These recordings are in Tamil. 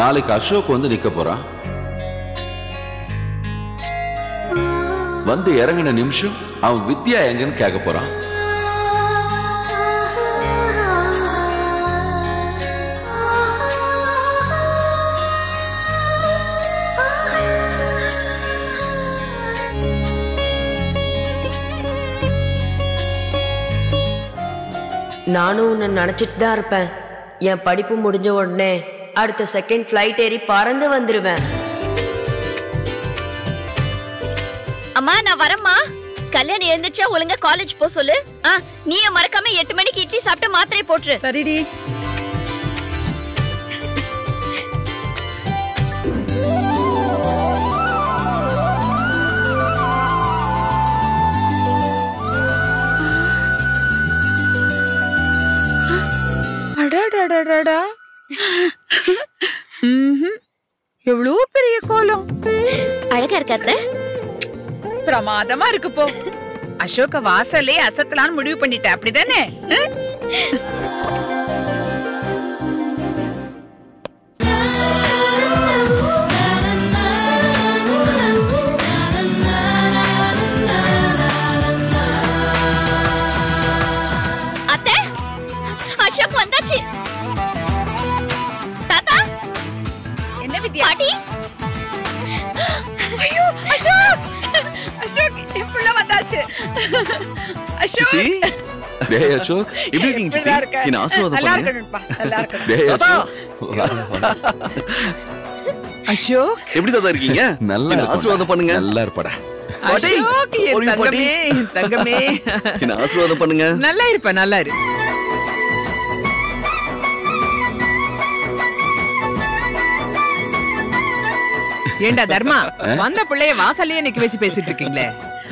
நாளைக்கு அசோக் வந்து நிக்க போறான். வந்து இறங்கின நிமிஷம் அவன் வித்யா எங்கன்னு கேட்க போறான். நானும் உன்னை நினைச்சிட்டு தான் இருப்பேன். என் படிப்பு முடிஞ்ச உடனே அடுத்த செகண்ட் ஃபிளைட் ஏறி பறந்து வந்துருவேன். அம்மா நான் வரேம்மா. கல்யாணம் எழுந்துச்சா ஒழுங்கா காலேஜ் போ சொல்லு. நீ மறக்காம 8 மணிக்கு இட்லி சாப்பிட்டு மாத்திரை போட்டுரு. சரிடி. எவ்வளவு பெரிய கோலம். அழகா இருக்காத? பிரமாதமா இருக்கு போ. அசோக வாசலே அசத்தலான்னு முடிவு பண்ணிட்ட அப்படிதானே? அத்தை, அசோக் வந்தாச்சு. தாத்தா, என்ன வித்யா? பாட்டி. ஐயோ அசோக், அசோக் எப்பள்ள வந்தாச்சு. அசோக். டேய் அசோக், எப்படி இருக்கீங்க சித்தி? என்ன ஆசீர்வாதம் நல்லா பண்ணுங்க. இருக்கணும்பா, நல்லா இருக்கணும். டேய் அசோக். அசோக் எப்படி தாத்தா இருக்கீங்க? நல்லா என்ன ஆசீர்வாதம் பண்ணுங்க. நல்லா இருப்படா. பாட்டி, அசோக் என் ஒரு பாட்டி. தங்கமே, என் தங்கமே. என்ன ஆசீர்வாதம் பண்ணுங்க. நல்லா இருப்ப, நல்லா இரு. ஏண்டா தர்மா, வந்த பிள்ளைய வாசல்லையே நிக்க வச்சு பேசிட்டு இருக்கீங்களே.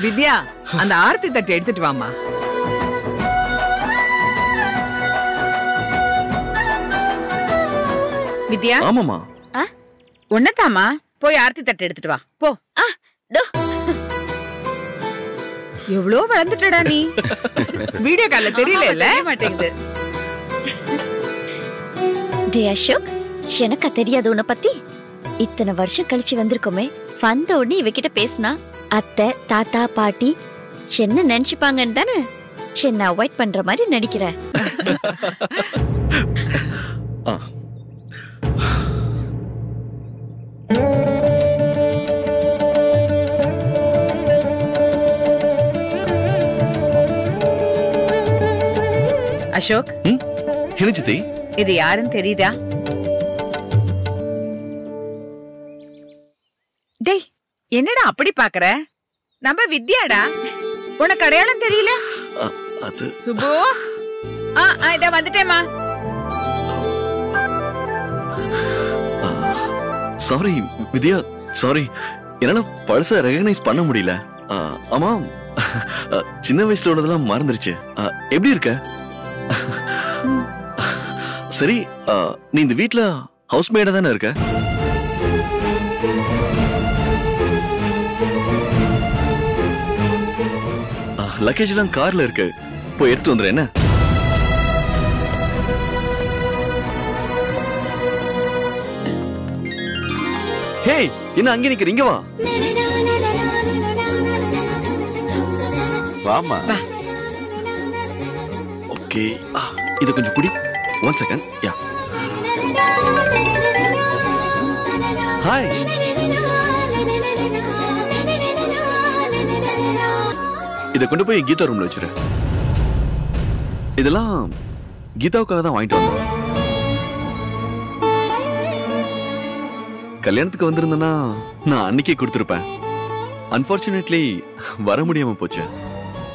வித்யா, அந்த ஆர்த்தி தட்டை எடுத்துட்டு வாமா. வித்யா. ஆமாமா. ஒன்னதாமா, போய் ஆர்த்தி தட்டை எடுத்துட்டு வா போ. எவ்வளோ வளர்ந்துட்டடா நீ. வீடியோ கால்ல தெரியல மாட்டேங்குது. டே அசோக், எனக்கா தெரியாது உன்னை பத்தி? இத்தனை வருஷம் கழிச்சு வந்திருக்கோமே, வந்த உடனே இவகிட்ட பேசினா அத்தை தாத்தா பாட்டி என்ன நினைச்சுப்பாங்கன்னு தானே என்ன அவாய்ட் பண்ற மாதிரி நடிக்கிற. அசோக், என்ன சித்தி? இது யாருன்னு தெரியுதா? டேய், என்னடா அப்படி பாக்குற? நம்ம வித்யாடா. உனக்கு அடையாளம் தெரியல? அது சுபு. இத வந்துட்டேமா. சாரி வித்யா, சாரி. என்னால பழச ரெகக்னைஸ் பண்ண முடியல. ஆமா, சின்ன வயசுல உள்ளதெல்லாம் மறந்துருச்சு. எப்படி இருக்க? சரி, நீ இந்த வீட்ல ஹவுஸ் மேடா தானே இருக்க? லக்கேஜ் எல்லாம் கார்ல இருக்கு, போய் எடுத்து வந்துரு. என்ன? ஹேய், என்ன அங்கே நிக்கிற? இங்க வா. வாமா. ஓகே, இத கொஞ்சம் புடி. 1 செகண்ட். யா. ஹாய். இத கொண்டு போய் கீதா ரூம்ல வச்சிரு. இதெல்லாம் கீதாவுக்காக தான் வாங்கிட்டு வந்தோம். கல்யாணத்துக்கு வந்திருந்தேன்னா நான் அன்னைக்கே கொடுத்திருப்பேன். அன்பார்ச்சுனேட்லி வர முடியாம போச்சு.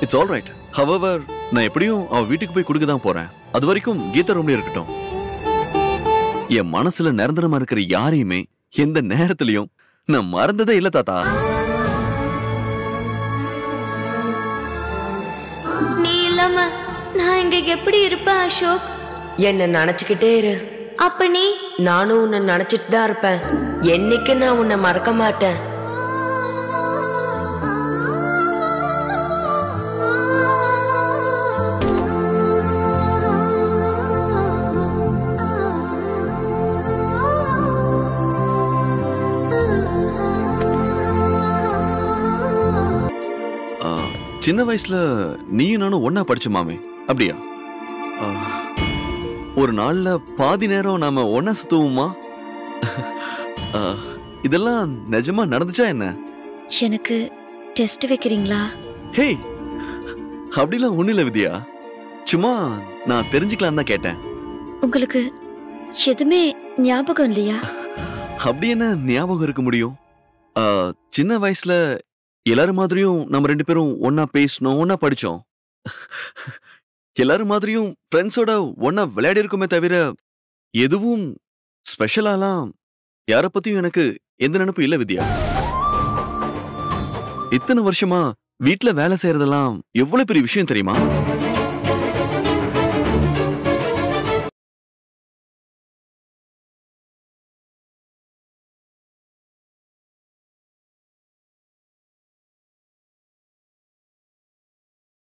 It's all right. ஹவவர், நான் எப்படியும் அவ வீட்டுக்கு போய் கொடுக்க தான் போறேன். அது வரைக்கும் கீதா ரூம்ல இருக்கட்டும். என் மனசுல நிரந்தரமா இருக்கிற யாரையுமே எந்த நேரத்திலையும் நான் மறந்ததே இல்ல தாத்தா. நீ இல்லாம நான் இங்க எப்படி இருப்பேன் அசோக்? என்ன நினைச்சுக்கிட்டே இரு. அப்ப நீ? நானும் உன்னை நினைச்சிட்டு தான் இருப்பேன். என்னைக்கு நான் உன்னை மறக்க மாட்டேன். சின்ன வயசுல நீயும் நானும் ஒன்னா படிச்சோமாமே, அப்படியா? ஒரு நாள்ல பாதி நேரம் நாம ஒன்னா சுத்துவோமா? இதெல்லாம் நிஜமா நடந்துச்சா என்ன? எனக்கு டெஸ்ட் வைக்கிறீங்களா? ஹே, அப்படிலாம் ஒண்ணு இல்ல வித்யா. சும்மா நான் தெரிஞ்சுக்கலாம் தான் கேட்டேன். உங்களுக்கு எதுவுமே ஞாபகம் இல்லையா? அப்படி என்ன ஞாபகம் இருக்க முடியும்? சின்ன வயசுல எல்லாரும் மாதிரியும் நம்ம 2 பேரும் ஒன்னா பேசணும், ஒன்னா படிச்சோம். எல்லாரும் மாதிரியும் ஃப்ரெண்ட்ஸோட ஒன்னா விளையாடி இருக்குமே தவிர எதுவும் ஸ்பெஷலாலாம் யார பத்தியும் எனக்கு எந்த நினைப்பும் இல்ல வித்யா. இத்தனை வருஷமா வீட்டுல வேலை செய்யறதெல்லாம் எவ்வளவு பெரிய விஷயம் தெரியுமா?